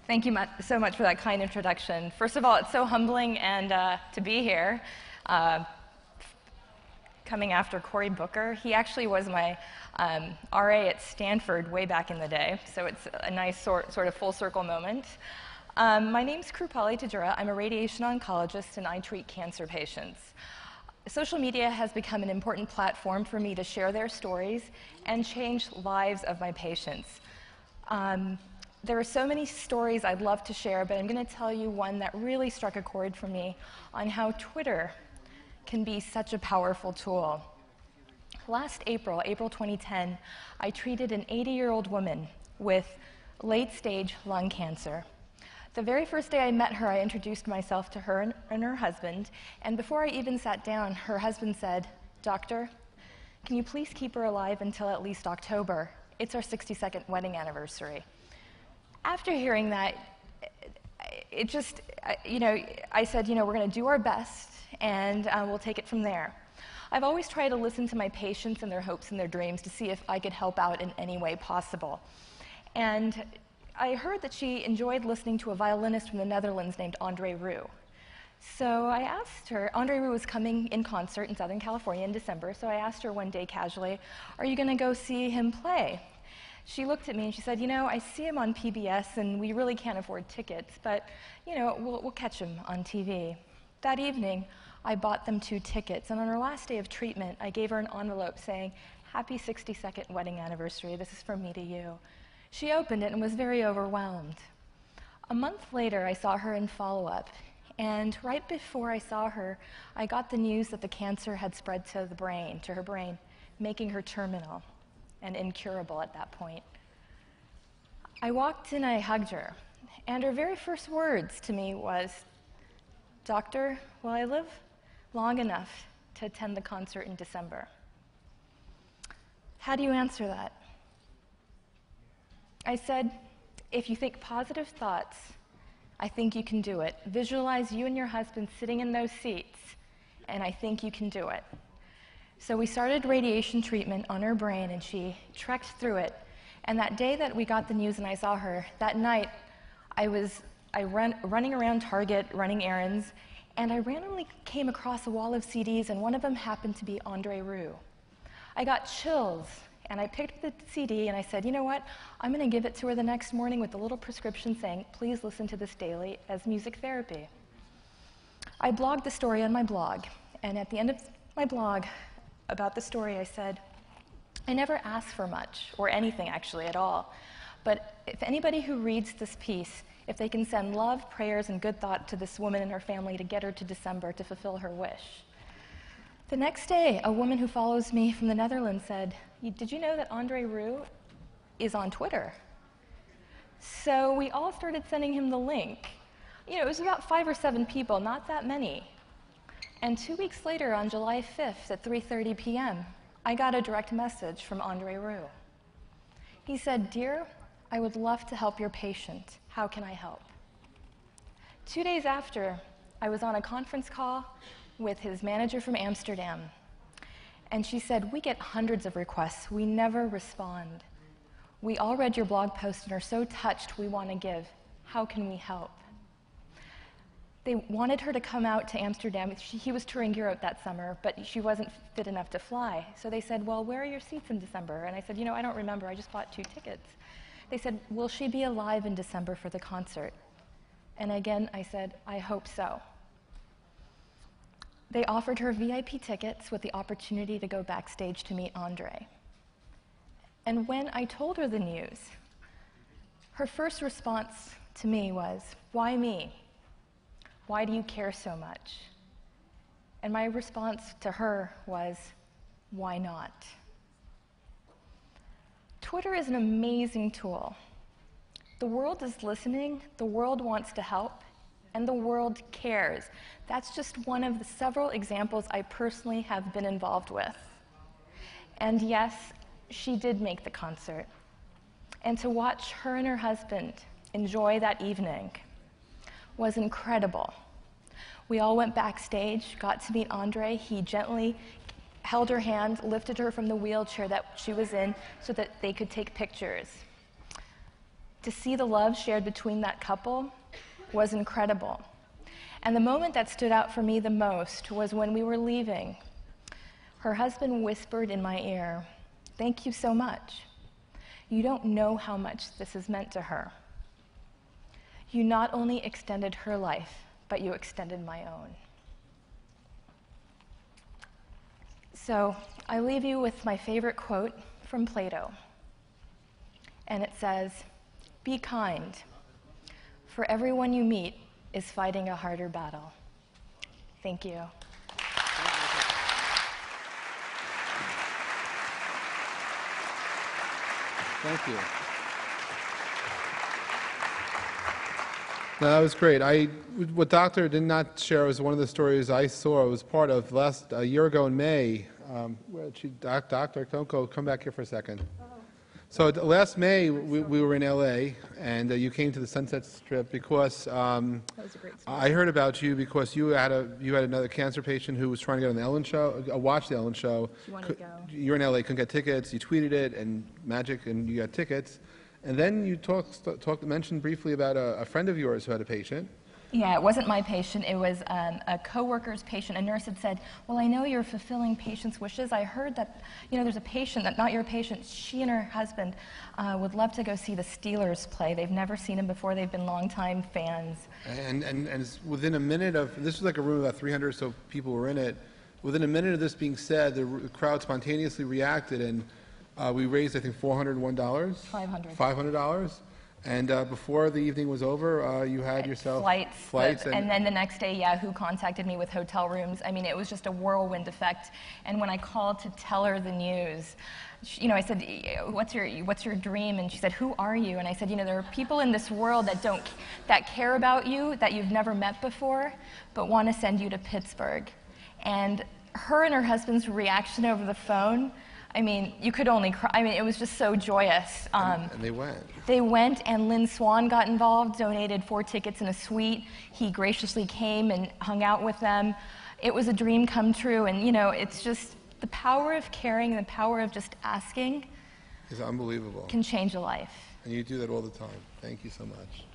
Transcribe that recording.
Thank you so much for that kind introduction. First of all, it's so humbling and to be here, coming after Cory Booker. He actually was my RA at Stanford way back in the day, so it's a nice sort of full circle moment. My name's Krupali Tejura. I'm a radiation oncologist, and I treat cancer patients. Social media has become an important platform for me to share their stories and change lives of my patients. There are so many stories I'd love to share, but I'm going to tell you one that really struck a chord for me on how Twitter can be such a powerful tool. Last April 2010, I treated an 80-year-old woman with late-stage lung cancer. The very first day I met her, I introduced myself to her and her husband, and before I even sat down, her husband said, "Doctor, can you please keep her alive until at least October? It's our 62nd wedding anniversary." After hearing that, it just, I said, we're going to do our best, and we'll take it from there. I've always tried to listen to my patients and their hopes and their dreams to see if I could help out in any way possible. And I heard that she enjoyed listening to a violinist from the Netherlands named Andre Rieu. So I asked her, Andre Rieu was coming in concert in Southern California in December, so I asked her one day casually, "Are you going to go see him play?" She looked at me and she said, "I see him on PBS and we really can't afford tickets, but we'll catch him on TV." That evening, I bought them 2 tickets, and on her last day of treatment, I gave her an envelope saying, "Happy 62nd wedding anniversary, this is from me to you." She opened it and was very overwhelmed. A month later, I saw her in follow-up, and right before I saw her, I got the news that the cancer had spread to her brain, making her terminal and incurable at that point. I walked in, I hugged her, and her very first words to me was, "Doctor, will I live long enough to attend the concert in December?" How do you answer that? I said, "If you think positive thoughts, I think you can do it. Visualize you and your husband sitting in those seats, and I think you can do it." So we started radiation treatment on her brain, and she trekked through it. And that day that we got the news and I saw her, that night I running around Target, running errands, and I randomly came across a wall of CDs, and one of them happened to be Andre Rieu. I got chills, and I picked the CD, and I said, "You know what? I'm going to give it to her the next morning with a little prescription saying, 'Please listen to this daily as music therapy.'" I blogged the story on my blog, and at the end of my blog about the story, I said, "I never asked for much, or anything actually at all, but if anybody who reads this piece, if they can send love, prayers, and good thought to this woman and her family to get her to December to fulfill her wish." The next day, a woman who follows me from the Netherlands said, "Did you know that Andre Rieu is on Twitter?" So we all started sending him the link. It was about 5 or 7 people, not that many. And 2 weeks later, on July 5th at 3:30 p.m., I got a direct message from Andre Rieu. He said, "Dear, I would love to help your patient. How can I help?" 2 days after, I was on a conference call with his manager from Amsterdam, and she said, "We get hundreds of requests. We never respond. We all read your blog post and are so touched we want to give. How can we help?" They wanted her to come out to Amsterdam. He was touring Europe that summer, but she wasn't fit enough to fly. So they said, "Well, where are your seats in December?" And I said, "I don't remember. I just bought 2 tickets." They said, "Will she be alive in December for the concert?" And again, I said, "I hope so." They offered her VIP tickets with the opportunity to go backstage to meet Andre. And when I told her the news, her first response to me was, "Why me? Why do you care so much?" And my response to her was, "Why not?" Twitter is an amazing tool. The world is listening, the world wants to help, and the world cares. That's just one of the several examples I personally have been involved with. And yes, she did make the concert. And to watch her and her husband enjoy that evening was incredible. We all went backstage, got to meet Andre. He gently held her hand, lifted her from the wheelchair that she was in so that they could take pictures. To see the love shared between that couple was incredible. And the moment that stood out for me the most was when we were leaving. Her husband whispered in my ear, "Thank you so much. You don't know how much this has meant to her. You not only extended her life, but you extended my own." So I leave you with my favorite quote from Plato. And it says, "Be kind, for everyone you meet is fighting a harder battle." Thank you. Thank you. No, that was great. What Doctor did not share was one of the stories I saw. I was part of a year ago in May. Doctor, come back here for a second. So last May we were in LA, and you came to the Sunset Strip because That was a great story. I heard about you because you had another cancer patient who was trying to get on the Ellen show, watch the Ellen show. She wanted to go. You're in LA, couldn't get tickets. You tweeted it, and magic, and you got tickets. And then you mentioned briefly about a friend of yours who had a patient. Yeah, it wasn't my patient. It was a coworker's patient. A nurse had said, "Well, I know you're fulfilling patients' wishes. I heard that, there's a patient, that not your patient. She and her husband would love to go see the Steelers play. They've never seen him before. They've been longtime fans." And within a minute this was like a room of about 300 or so people were in it. Within a minute of this being said, the crowd spontaneously reacted, and we raised, I think, $401. $500. And before the evening was over, you had yourself flights, and then the next day, Yahoo contacted me with hotel rooms. I mean, it was just a whirlwind effect. And when I called to tell her the news, I said, "What's your dream?" And she said, "Who are you?" And I said, "There are people in this world that care about you, that you've never met before, but want to send you to Pittsburgh." And her and her husband's reaction over the phone, I mean, you could only cry. I mean, it was just so joyous. And they went. They went, and Lynn Swan got involved, donated 4 tickets and a suite. He graciously came and hung out with them. It was a dream come true, and it's just the power of caring and the power of just asking is unbelievable. Can change a life. And you do that all the time. Thank you so much.